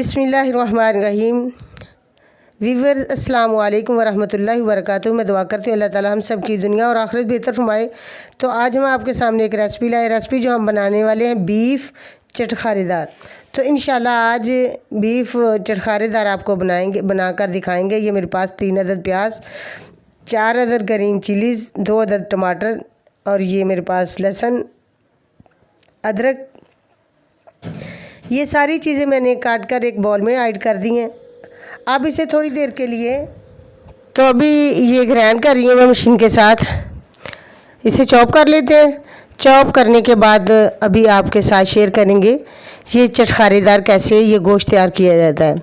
बिस्मिल्लाहिर्रहमानिर्रहीम। वीवर्स अस्सलाम वालेकुम वरहमतुल्लाहि वबरकातुहू। मैं दुआ करती हूँ अल्लाह ताला हम सब की दुनिया और आखिरत बेहतर फरमाए। तो आज हम आपके सामने एक रेसिपी लाए। रेसिपी जो हम बनाने वाले हैं बीफ चटखारेदार। तो इंशाल्लाह आज बीफ चटखारेदार आपको बनाकर दिखाएंगे। ये मेरे पास 3 अदद प्याज, 4 अदद ग्रीन चिलीज़, 2 अदद टमाटर और ये मेरे पास लहसुन, अदरक, ये सारी चीज़ें मैंने काट कर एक बॉल में ऐड कर दी हैं। अब इसे थोड़ी देर के लिए तो अभी ये ग्राइंड कर रही हूँ मैं मशीन के साथ। इसे चॉप कर लेते हैं। चॉप करने के बाद अभी आपके साथ शेयर करेंगे ये चटखारेदार कैसे ये गोश्त तैयार किया जाता है।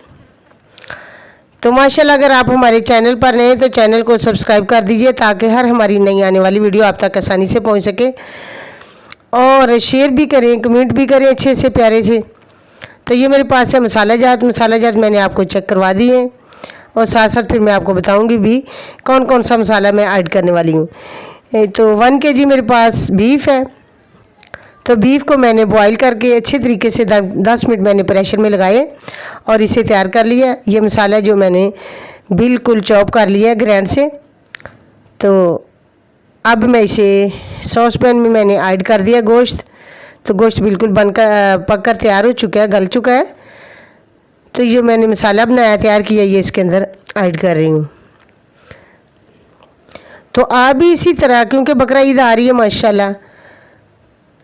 तो माशाल्लाह अगर आप हमारे चैनल पर नए हैं तो चैनल को सब्सक्राइब कर दीजिए ताकि हर हमारी नई आने वाली वीडियो आप तक आसानी से पहुंच सके, और शेयर भी करें, कमेंट भी करें अच्छे से प्यारे से। तो ये मेरे पास है मसाला जात मैंने आपको चेक करवा दिए हैं, और साथ साथ फिर मैं आपको बताऊंगी भी कौन कौन सा मसाला मैं ऐड करने वाली हूँ। तो 1 kg मेरे पास बीफ है। तो बीफ को मैंने बॉईल करके अच्छे तरीके से 10 मिनट मैंने प्रेशर में लगाए और इसे तैयार कर लिया। ये मसाला जो मैंने बिल्कुल चॉप कर लिया है ग्राइंड से। तो अब मैं इसे सॉस पैन में मैंने ऐड कर दिया गोश्त। तो गोश्त बिल्कुल बनकर पककर तैयार हो चुका है, गल चुका है। तो ये मैंने मसाला बनाया तैयार किया, ये इसके अंदर ऐड कर रही हूँ। तो आप भी इसी तरह, क्योंकि बकरा ईद आ रही है माशाल्लाह,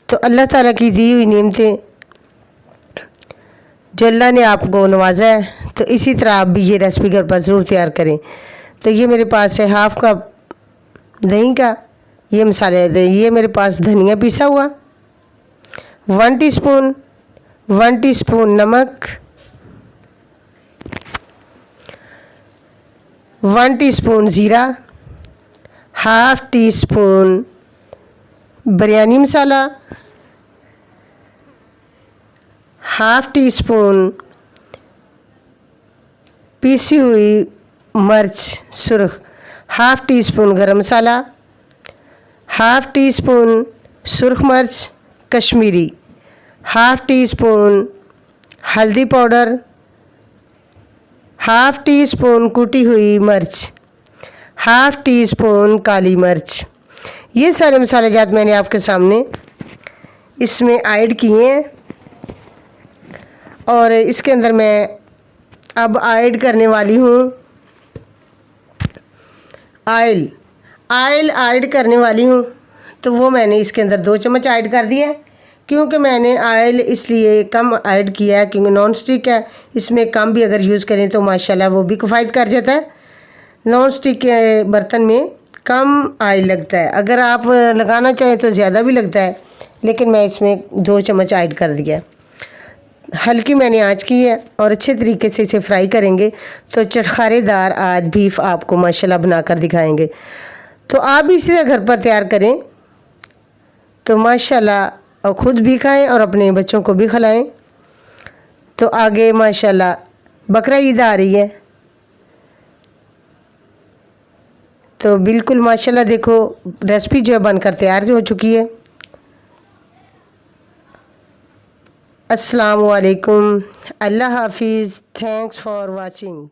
तो अल्लाह ताला की दी हुई नेमतें जो अल्लाह ने आपको नवाजा है, तो इसी तरह आप भी ये रेसिपी घर पर ज़रूर तैयार करें। तो ये मेरे पास है हाफ़ कप दही का ये मसाले। ये मेरे पास धनिया पिसा हुआ, 1 टीस्पून नमक, 1 टीस्पून ज़ीरा, हाफ़ टीस्पून बिरयानी मसाला, हाफ़ टीस्पून पीसी हुई मिर्च सुर्ख, हाफ़ टीस्पून गरम मसाला, हाफ़ टीस्पून सुर्ख मिर्च कश्मीरी, हाफ़ टीस्पून हल्दी पाउडर, हाफ़ टीस्पून कुटी हुई मिर्च, हाफ़ टीस्पून काली मिर्च। ये सारे मसाले जात मैंने आपके सामने इसमें ऐड किए हैं। और इसके अंदर मैं अब ऐड करने वाली हूँ आयल ऐड करने वाली हूँ। तो वो मैंने इसके अंदर 2 चम्मच ऐड कर दिया है, क्योंकि मैंने आयल इसलिए कम ऐड किया है क्योंकि नॉन स्टिक है। इसमें कम भी अगर यूज़ करें तो माशाल्लाह वो भी किफ़ायत कर जाता है। नॉन स्टिक के बर्तन में कम आयल लगता है, अगर आप लगाना चाहें तो ज़्यादा भी लगता है, लेकिन मैं इसमें 2 चम्मच ऐड कर दिया। हल्की मैंने आंच की है और अच्छे तरीके से इसे फ्राई करेंगे। तो चटखारेदार आज बीफ आपको माशाल्लाह बनाकर दिखाएंगे। तो आप भी इसी घर पर तैयार करें तो माशाल्लाह, और ख़ुद भी खाएं और अपने बच्चों को भी खिलाएं। तो आगे माशाल्लाह बकरा ईद आ रही है, तो बिल्कुल माशाल्लाह देखो रेसिपी जो है बनकर तैयार हो चुकी है। अस्सलाम वालेकुम, अल्लाह हाफिज़, थैंक्स फॉर वाचिंग।